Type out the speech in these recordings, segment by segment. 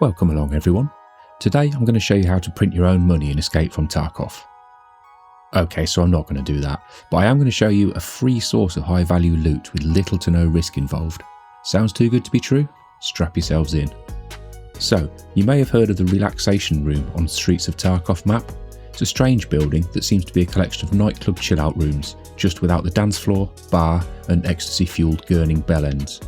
Welcome along everyone. Today I'm going to show you how to print your own money and escape from Tarkov. Okay, so I'm not going to do that, but I am going to show you a free source of high value loot with little to no risk involved. Sounds too good to be true? Strap yourselves in. So, you may have heard of the Relaxation Room on the streets of Tarkov map. It's a strange building that seems to be a collection of nightclub chill out rooms, just without the dance floor, bar and ecstasy fueled gurning bell ends.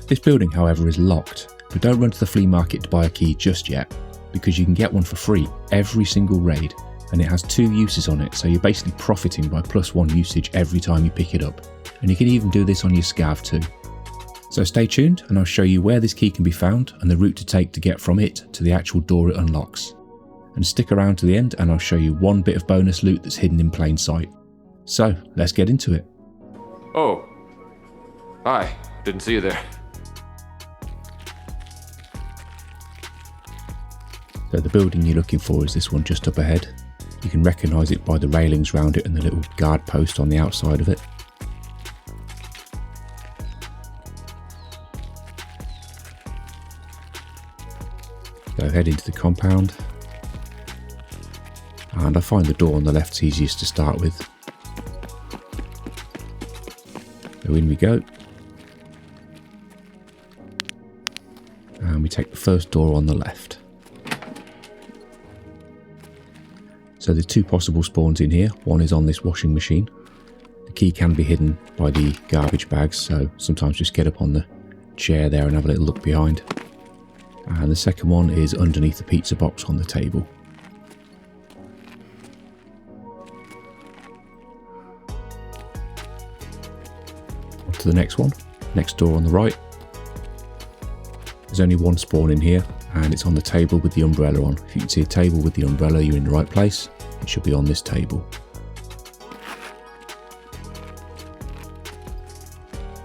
This building however is locked, but don't run to the flea market to buy a key just yet, because you can get one for free every single raid, and it has 2 uses on it, so you're basically profiting by +1 usage every time you pick it up, and you can even do this on your scav too. So stay tuned and I'll show you where this key can be found and the route to take to get from it to the actual door it unlocks. And stick around to the end and I'll show you one bit of bonus loot that's hidden in plain sight. So let's get into it. Oh, hi, didn't see you there. So the building you're looking for is this one just up ahead. You can recognise it by the railings round it and the little guard post on the outside of it. Go head into the compound. And I find the door on the left's easiest to start with. So in we go. And we take the first door on the left. So there's 2 possible spawns in here. One is on this washing machine. The key can be hidden by the garbage bags, so sometimes just get up on the chair there and have a little look behind. And the second one is underneath the pizza box on the table. On to the next one, next door on the right. There's only 1 spawn in here, and it's on the table with the umbrella on. If you can see a table with the umbrella, you're in the right place. It should be on this table.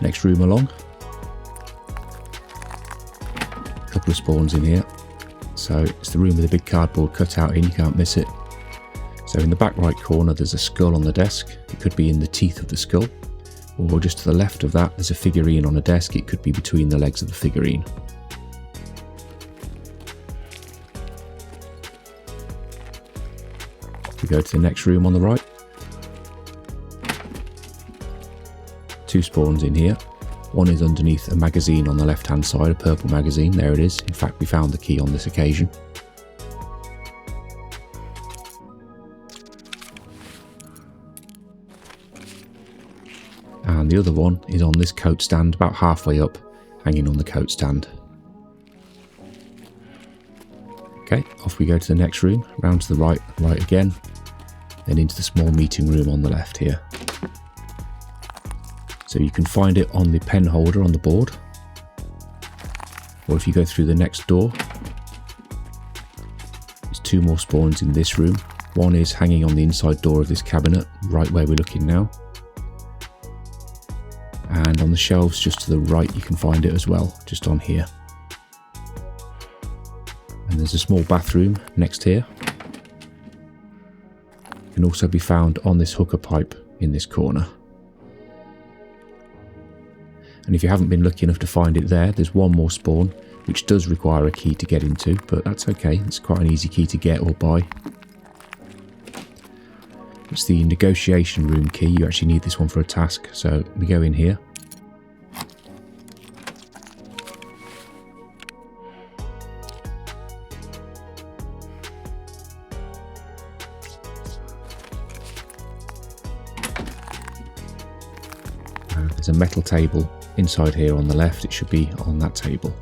Next room along. A couple of spawns in here. So it's the room with a big cardboard cutout in, you can't miss it. So in the back right corner there's a skull on the desk. It could be in the teeth of the skull. Or just to the left of that there's a figurine on a desk. It could be between the legs of the figurine. We go to the next room on the right. 2 spawns in here. One is underneath a magazine on the left hand side, a purple magazine, there it is. In fact, we found the key on this occasion. And the other one is on this coat stand, about halfway up, hanging on the coat stand. Okay, off we go to the next room, round to the right again, then into the small meeting room on the left here. So you can find it on the pen holder on the board, or if you go through the next door, there's 2 more spawns in this room. One is hanging on the inside door of this cabinet, right where we're looking now. And on the shelves just to the right you can find it as well, just on here. And there's a small bathroom next here. It can also be found on this hooker pipe in this corner. And if you haven't been lucky enough to find it there, there's 1 more spawn, which does require a key to get into, but that's okay, it's quite an easy key to get or buy. It's the negotiation room key, you actually need this one for a task, so we go in here. There's a metal table inside here on the left, it should be on that table.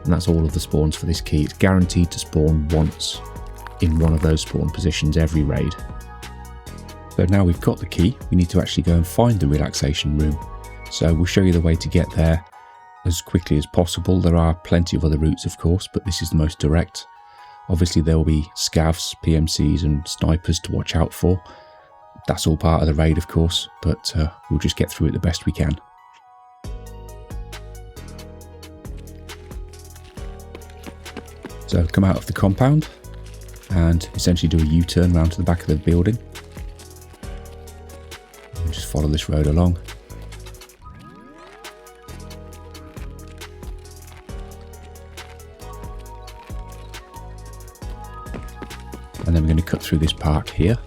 And that's all of the spawns for this key. It's guaranteed to spawn once in one of those spawn positions every raid. So now we've got the key, we need to actually go and find the relaxation room. So we'll show you the way to get there as quickly as possible. There are plenty of other routes of course, but this is the most direct. Obviously there will be scavs, PMCs and snipers to watch out for. That's all part of the raid of course, but we'll just get through it the best we can. So come out of the compound and essentially do a U-turn round to the back of the building. And just follow this road along. And then we're going to cut through this park here.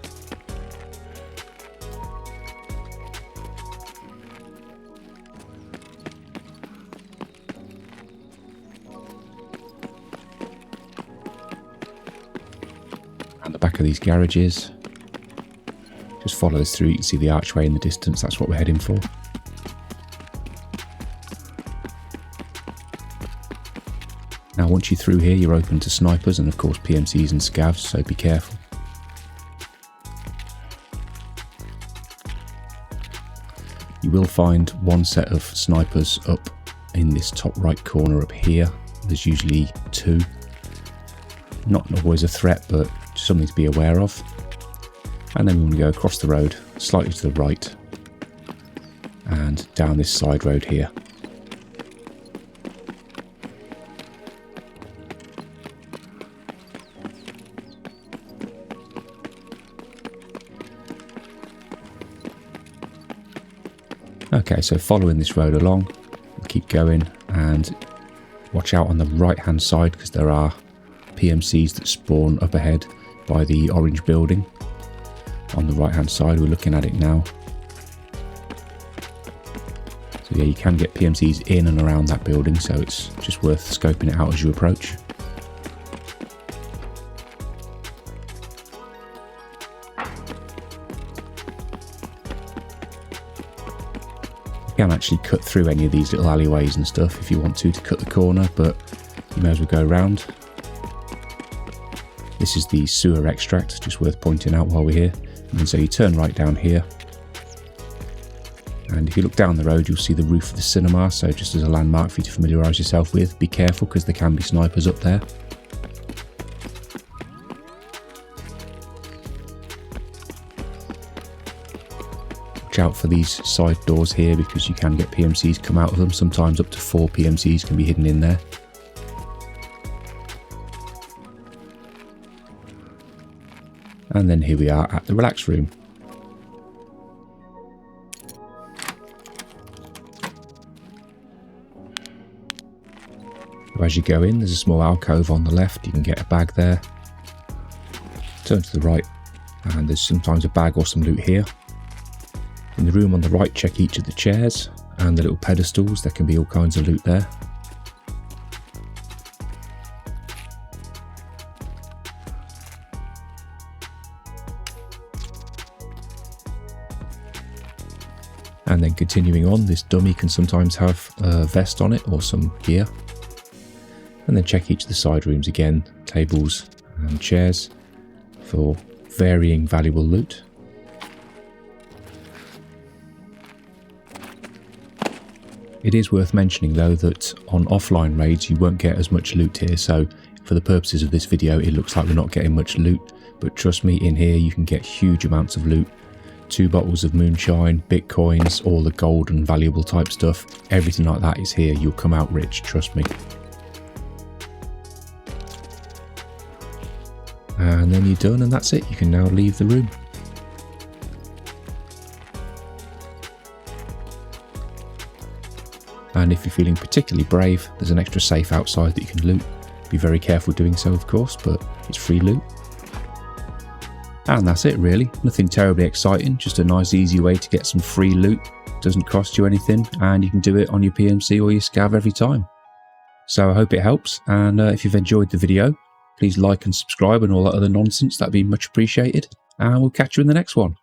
And the back of these garages. Just follow this through, you can see the archway in the distance, that's what we're heading for. Now once you're through here, you're open to snipers and of course PMCs and scavs, so be careful. You will find one set of snipers up in this top right corner up here. There's usually two. Not always a threat, but something to be aware of. And then we want to go across the road, slightly to the right, and down this side road here. Okay, so following this road along, we'll keep going and watch out on the right hand side because there are PMCs that spawn up ahead by the orange building. On the right hand side, we're looking at it now. So yeah, you can get PMCs in and around that building, so it's just worth scoping it out as you approach. You can actually cut through any of these little alleyways and stuff if you want to cut the corner, but you may as well go around. This is the sewer extract, just worth pointing out while we're here. And so you turn right down here, and if you look down the road you'll see the roof of the cinema, so just as a landmark for you to familiarise yourself with. Be careful because there can be snipers up there. Watch out for these side doors here because you can get PMCs come out of them. Sometimes up to 4 PMCs can be hidden in there. And then here we are at the Relax Room. So as you go in, there's a small alcove on the left. You can get a bag there. Turn to the right, and there's sometimes a bag or some loot here. In the room on the right, check each of the chairs and the little pedestals. There can be all kinds of loot there. And then continuing on, this dummy can sometimes have a vest on it or some gear. And then check each of the side rooms again, tables and chairs, for varying valuable loot. It is worth mentioning though that on offline raids you won't get as much loot here, so for the purposes of this video it looks like we're not getting much loot, but trust me, in here you can get huge amounts of loot. 2 bottles of moonshine, bitcoins, all the gold and valuable type stuff, everything like that is here. You'll come out rich, trust me. And then you're done and that's it, you can now leave the room. And if you're feeling particularly brave, there's an extra safe outside that you can loot. Be very careful doing so of course, but it's free loot. And that's it really, nothing terribly exciting, just a nice easy way to get some free loot. Doesn't cost you anything and you can do it on your PMC or your scav every time. So I hope it helps, and if you've enjoyed the video, please like and subscribe and all that other nonsense, that'd be much appreciated. And we'll catch you in the next one.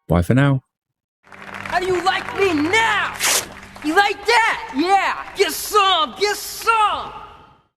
Bye for now. How do you like me now? You like that? Yeah, get some, get some!